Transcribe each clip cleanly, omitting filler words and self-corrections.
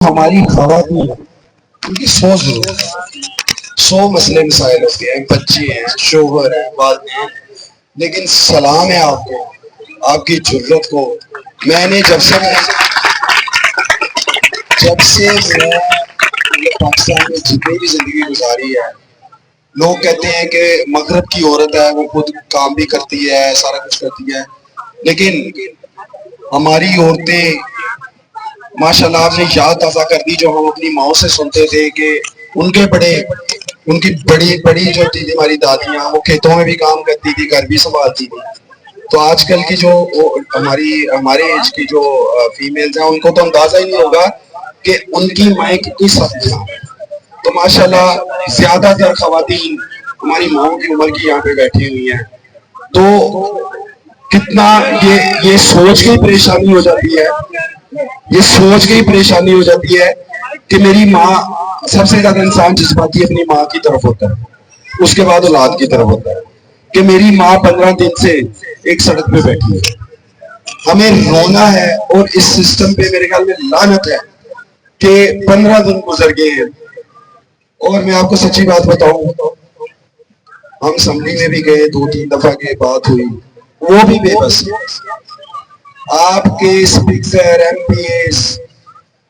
हमारी खवातीन उनकी 100 मसले मसाइल होते हैं, बच्चे हैं, शोहर है, वालिद हैं, लेकिन सलाम है आपको, आपकी जुर्रत को। मैंने जब से मैं पाकिस्तान में जितनी भी जिंदगी गुजारी है, लोग कहते हैं कि मगरब की औरत है, वो खुद काम भी करती है, सारा कुछ करती है, लेकिन हमारी औरतें माशाल्लाह आपने याद ताज़ा कर दी जो हम अपनी माओ से सुनते थे कि उनके बड़े उनकी बड़ी बड़ी जो थी हमारी दादियाँ, वो खेतों में भी काम करती थी, घर भी संभालती थी। तो आजकल की जो हमारे एज की जो फीमेल्स हैं, उनको तो अंदाजा ही नहीं होगा कि उनकी माएँ कितनी सख्त हैं। तो माशाल्लाह ज्यादातर खवातीन हमारी माओ की उम्र की यहाँ पे बैठी हुई हैं। तो कितना ये सोच के परेशानी हो जाती है, ये सोच के ही परेशानी हो जाती है कि मेरी माँ, सबसे ज्यादा इंसान जज्बाती अपनी माँ की तरफ होता है, उसके बाद औलाद की तरफ होता है कि मेरी माँ 15 दिन से एक सड़क पे बैठी है। हमें रोना है और इस सिस्टम पे मेरे ख्याल में लानत है कि 15 दिन गुजर गए हैं। और मैं आपको सच्ची बात बताऊं, हम असम्बली में भी गए, 2-3 दफा के बात हुई, वो भी बेबस। आपके स्पीकर एमपीएस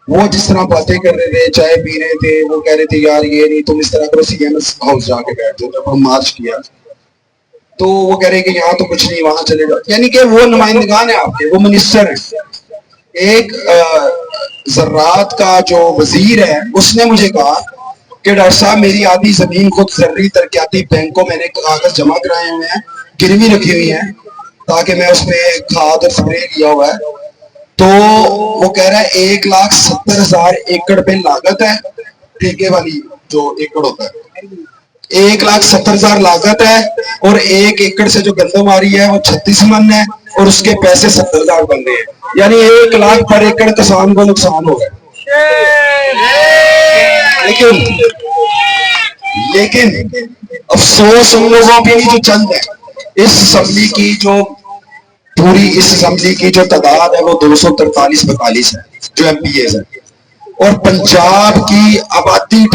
वो जिस तरह बातें कर रहे थे, चाय पी रहे थे, वो कह रहे थे यार ये नहीं, तुम इस तरह करो, सीएम हाउस जाके बैठ जाओ। जब हम मार्च किया तो वो कह रहे कि यहाँ तो कुछ नहीं, वहां चले जाओ। यानी कि वो नुमाइंदगान है आपके, वो मिनिस्टर है। एक ज़रात का जो वजीर है, उसने मुझे कहा कि डॉक्टर साहब मेरी आधी जमीन खुद जर्री तरक्याती बैंकों मैंने कागज जमा कराए हुए हैं, गिरवी रखी हुई है, ताकि मैं उसमें खाद और स्प्रे किया हुआ है। तो वो कह रहा है 1,70,000 एकड़ पे लागत है, ठेके वाली जो एकड़ होता है 1,70,000 लागत है, और 1 एकड़ से जो गंदम आ रही है वो 36 मन है, और उसके पैसे 70,000 बन रहे हैं, यानी 1 लाख पर एकड़ किसान को नुकसान हो गया। लेकिन अफसोस उन लोगों की जो चंद है, इस असम्बली की जो पूरी इस असम्बली की जो तादाद है वो 243-42 है जो एमपीएस है, और पंजाब की आबादी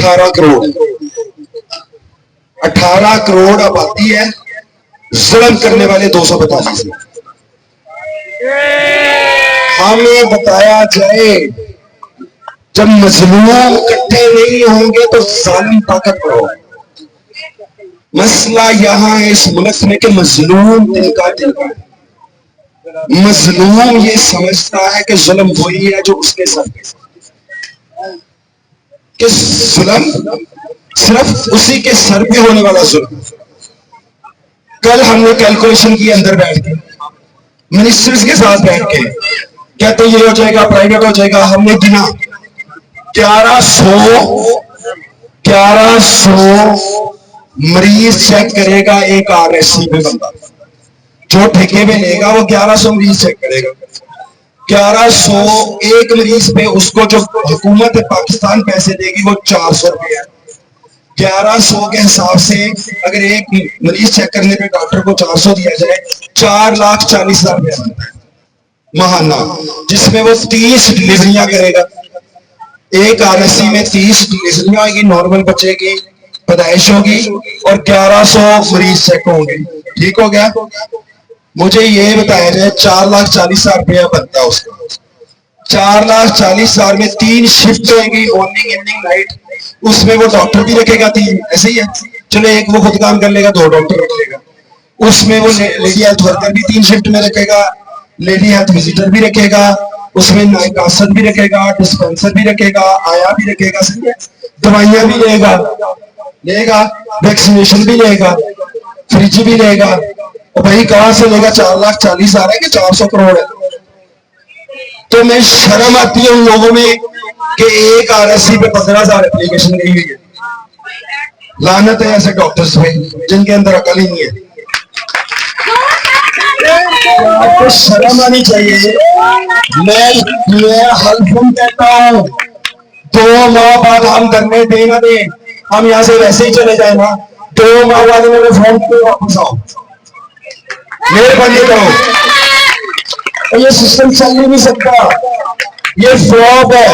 18 करोड़ आबादी है, जुल्म करने वाले 242 है। हमें बताया जाए, जब मजलूम इकट्ठे नहीं होंगे तो जालिम ताकतवर होगा। मसला यहाँ है इस मुल्क में कि मजलूम तिनका है। मजलूम ये समझता है कि जुल्म वही है जो उसके सर पे, कि जुल्म सिर्फ उसी के सर पे होने वाला जुल्म। कल हमने कैलकुलेशन की अंदर बैठ के, मिनिस्टर्स के साथ बैठ के, कहते ये हो जाएगा, प्राइवेट हो जाएगा, हमने गिना 1100 मरीज चेक करेगा एक आरएससी पे बंदा, जो ठेके में लेगा वो 1100 मरीज चेक करेगा। 1100 एक मरीज पे उसको जो हुकूमत पाकिस्तान पैसे देगी वो 400 रुपये है। 1100 के हिसाब से अगर एक मरीज चेक करने पे डॉक्टर को 400 दिया जाए, 4,40,000 रुपया बनता है महाना, जिसमें वो 30 डिलीवरियां करेगा। एक आरएससी में 30 डिलीवरियां होगी, नॉर्मल बच्चे की पैदाइश होगी, और 1100 मरीज चेक होंगे। ठीक हो गया? मुझे ये बताया जाए 4,40,000 रुपया बनता है उसका। 4,40,000 में 3 शिफ्ट होगी, मॉर्निंग इवनिंग नाइट, उसमें वो डॉक्टर भी रखेगा 3, ऐसे ही है। चलो एक वो खुद काम कर लेगा, 2 डॉक्टर रख लेगा, उसमें वो लेडी हेल्थ वर्कर भी 3 शिफ्ट में रखेगा, लेडी हेल्थ विजिटर भी रखेगा, उसमें नायकासत भी रखेगा, डिस्पेंसर भी रखेगा, आया भी रखेगा, सही है, दवाइयां भी लेगा, वैक्सीनेशन भी लेगा, फ्रिज भी लेगा। और भाई कहां से लेगा? 4,40,000 है कि 400 करोड़ है? तो मैं शर्म आती है उन लोगों में कि एक आरएससी पे 15,000 एप्लीकेशन गई हुई है। लानत है ऐसे डॉक्टर्स पे जिनके अंदर अकल ही नहीं है। आपको शर्म आनी चाहिए। मैं हल्फुम कहता हूं, 2 माह बाद हम करने दे ना दे, हम यहां से वैसे ही चले जाए ना, 2 माह बाद इन्होंने फोन किया वापस आओ, मेहरबानी करो। ये सिस्टम चल ही नहीं सकता, ये फ्लॉप है।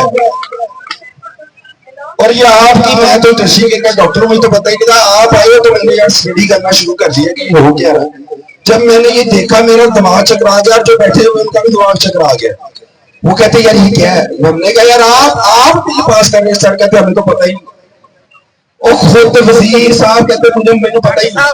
और ये आपकी, मैं तो ऋषिकेश का डॉक्टर, मुझे तो पता ही नहीं था, आप आए हो तो मैंने यार स्टडी करना शुरू कर दिया कि ये हो क्या रहा है। जब मैंने ये देखा मेरा दिमाग चकरा गया, और जो बैठे हुए उनका भी दिमाग चकरा गया। वो कहते यार ये क्या है, हमने कहा यार आप भी पास कर रहे हैं सर, कहते हमें तो पता ही नहीं। और खुद वजीर साहब कहते मुझे, मैंने पता ही नहीं।